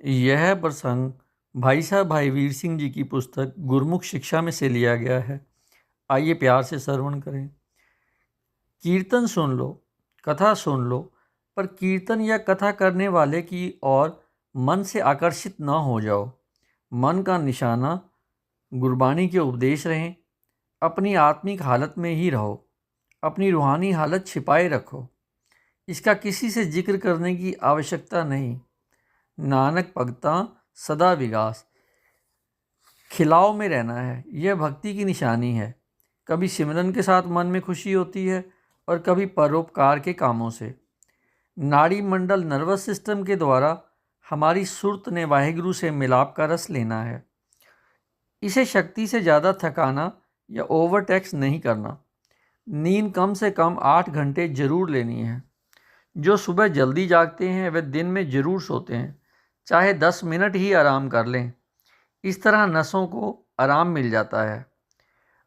यह प्रसंग भाई साहब भाई वीर सिंह जी की पुस्तक गुरमुख शिक्षा में से लिया गया है। आइए प्यार से श्रवण करें। कीर्तन सुन लो, कथा सुन लो, पर कीर्तन या कथा करने वाले की ओर मन से आकर्षित न हो जाओ। मन का निशाना गुरबाणी के उपदेश रहें। अपनी आत्मिक हालत में ही रहो, अपनी रूहानी हालत छिपाए रखो। इसका किसी से जिक्र करने की आवश्यकता नहीं। नानक भगता सदा विगास, खिलाव में रहना है, यह भक्ति की निशानी है। कभी सिमरन के साथ मन में खुशी होती है और कभी परोपकार के कामों से। नाड़ी मंडल नर्वस सिस्टम के द्वारा हमारी सुरत ने वाहिगुरु से मिलाप का रस लेना है। इसे शक्ति से ज़्यादा थकाना या ओवरटैक्स नहीं करना। नींद कम से कम 8 घंटे जरूर लेनी है। जो सुबह जल्दी जागते हैं वे दिन में ज़रूर सोते हैं, चाहे 10 मिनट ही आराम कर लें। इस तरह नसों को आराम मिल जाता है।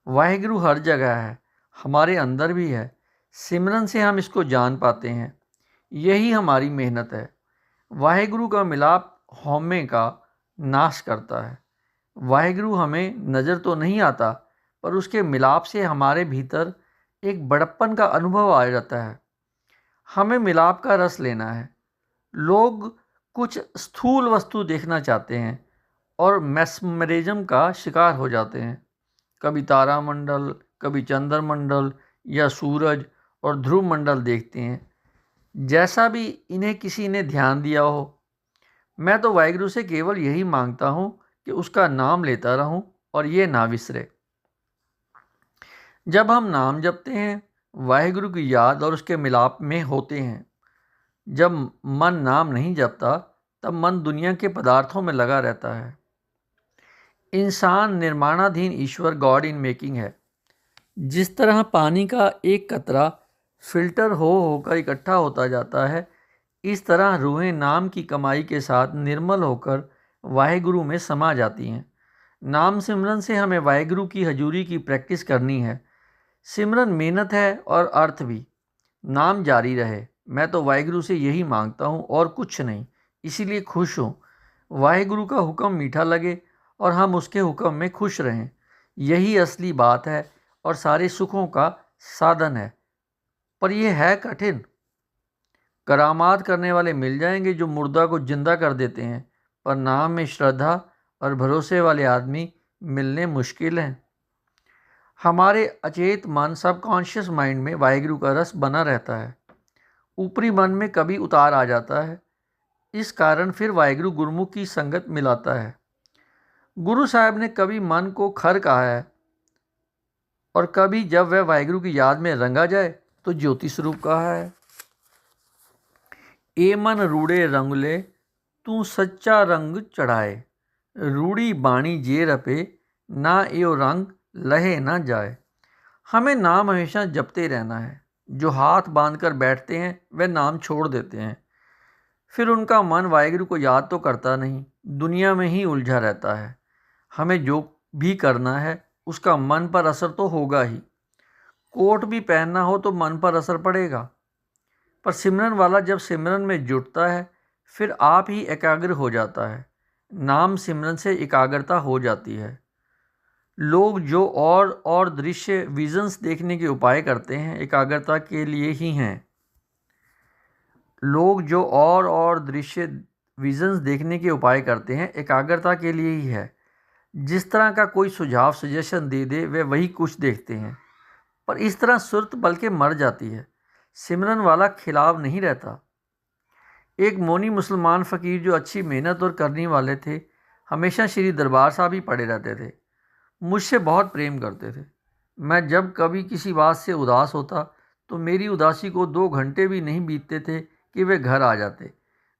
वाहिगुरु हर जगह है, हमारे अंदर भी है। सिमरन से हम इसको जान पाते हैं। यही हमारी मेहनत है। वाहिगुरु का मिलाप हौमे का नाश करता है। वाहिगुरु हमें नज़र तो नहीं आता, पर उसके मिलाप से हमारे भीतर एक बड़प्पन का अनुभव आ जाता है। हमें मिलाप का रस लेना है। लोग कुछ स्थूल वस्तु देखना चाहते हैं और मैस्मरिज्म का शिकार हो जाते हैं। कभी तारामंडल, कभी चंद्रमंडल या सूरज और ध्रुव मंडल देखते हैं, जैसा भी इन्हें किसी ने ध्यान दिया हो। मैं तो वाहिगुरु से केवल यही मांगता हूँ कि उसका नाम लेता रहूँ और ये ना विसरे। जब हम नाम जपते हैं, वाहिगुरु की याद और उसके मिलाप में होते हैं। जब मन नाम नहीं जपता, तब मन दुनिया के पदार्थों में लगा रहता है। इंसान निर्माणाधीन ईश्वर गॉड इन मेकिंग है। जिस तरह पानी का एक कतरा फिल्टर होकर इकट्ठा होता जाता है, इस तरह रूहें नाम की कमाई के साथ निर्मल होकर वाहिगुरु में समा जाती हैं। नाम सिमरन से हमें वाहिगुरु की हजूरी की प्रैक्टिस करनी है। सिमरन मेहनत है और अर्थ भी। नाम जारी रहे। मैं तो वाहिगुरु से यही मांगता हूँ और कुछ नहीं, इसीलिए खुश हूँ। वाहिगुरु का हुक्म मीठा लगे और हम उसके हुक्म में खुश रहें। यही असली बात है और सारे सुखों का साधन है। पर यह है कठिन। करामात करने वाले मिल जाएंगे जो मुर्दा को जिंदा कर देते हैं, पर नाम में श्रद्धा और भरोसे वाले आदमी मिलने मुश्किल हैं। हमारे अचेत मन सबकॉन्शियस माइंड में वाहिगुरु का रस बना रहता है। ऊपरी मन में कभी उतार आ जाता है। इस कारण फिर वाहिगुरु गुरमुख की संगत मिलाता है। गुरु साहब ने कभी मन को खर कहा है और कभी जब वह वाहिगुरु की याद में रंगा जाए तो ज्योति स्वरूप कहा है। ए मन रूड़े रंगले तू सच्चा रंग चढ़ाए, रूड़ी बाणी जे रपे ना एओ रंग लहे ना जाए। हमें नाम हमेशा जपते रहना है। जो हाथ बांधकर बैठते हैं वे नाम छोड़ देते हैं। फिर उनका मन वाहिगुरु को याद तो करता नहीं, दुनिया में ही उलझा रहता है। हमें जो भी करना है उसका मन पर असर तो होगा ही। कोट भी पहनना हो तो मन पर असर पड़ेगा। पर सिमरन वाला जब सिमरन में जुटता है, फिर आप ही एकाग्र हो जाता है। नाम सिमरन से एकाग्रता हो जाती है। लोग जो और दृश्य विजन्स देखने के उपाय करते हैं, एकाग्रता के लिए ही हैं। लोग जो और दृश्य विजन्स देखने के उपाय करते हैं, एकाग्रता के लिए ही है। जिस तरह का कोई सुझाव सजेशन दे दे वे वही कुछ देखते हैं, पर इस तरह सुरत बल्कि मर जाती है। सिमरन वाला खिलाफ नहीं रहता। एक मौनी मुसलमान फ़कीर जो अच्छी मेहनत और करने वाले थे, हमेशा श्री दरबार साहब ही पड़े रहते थे। मुझसे बहुत प्रेम करते थे। मैं जब कभी किसी बात से उदास होता तो मेरी उदासी को 2 घंटे भी नहीं बीतते थे कि वे घर आ जाते।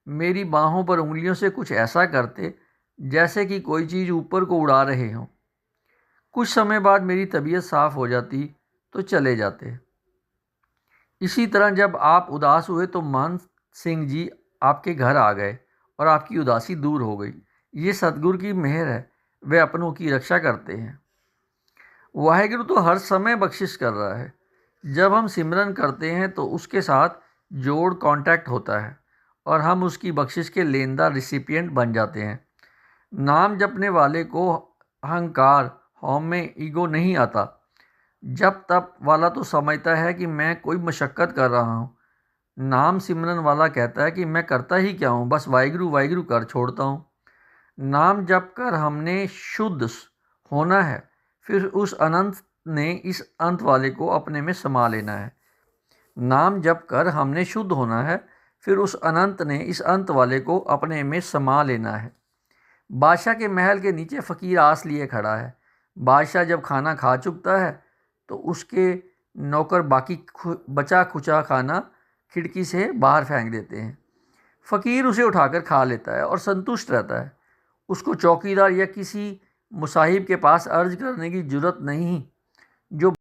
मेरी बाहों पर उंगलियों से कुछ ऐसा करते जैसे कि कोई चीज़ ऊपर को उड़ा रहे हों। कुछ समय बाद मेरी तबीयत साफ़ हो जाती तो चले जाते। इसी तरह जब आप उदास हुए तो मान सिंह जी आपके घर आ गए और आपकी उदासी दूर हो गई। ये सतगुरु की मेहर है। वे अपनों की रक्षा करते हैं। वाहिगुरु तो हर समय बख्शिश कर रहा है। जब हम सिमरन करते हैं तो उसके साथ जोड़ कांटेक्ट होता है और हम उसकी बख्शिश के लेनदार रिसिपिएंट बन जाते हैं। नाम जपने वाले को अहंकार, हौमे, ईगो नहीं आता। जप तप वाला तो समझता है कि मैं कोई मशक्क़त कर रहा हूँ। नाम सिमरन वाला कहता है कि मैं करता ही क्या हूँ, बस वाहिगुरु वाहिगुरु कर छोड़ता हूँ। नाम जप कर हमने शुद्ध होना है, फिर उस अनंत ने इस अंत वाले को अपने में समा लेना है। नाम जप कर हमने शुद्ध होना है, फिर उस अनंत ने इस अंत वाले को अपने में समा लेना है। बादशाह के महल के नीचे फ़कीर आस लिए खड़ा है। बादशाह जब खाना खा चुकता है तो उसके नौकर बाकी बचा खुचा खाना खिड़की से बाहर फेंक देते हैं। फ़कीर उसे उठाकर खा लेता है और संतुष्ट रहता है। उसको चौकीदार या किसी मुसाहिब के पास अर्ज करने की ज़रूरत नहीं जो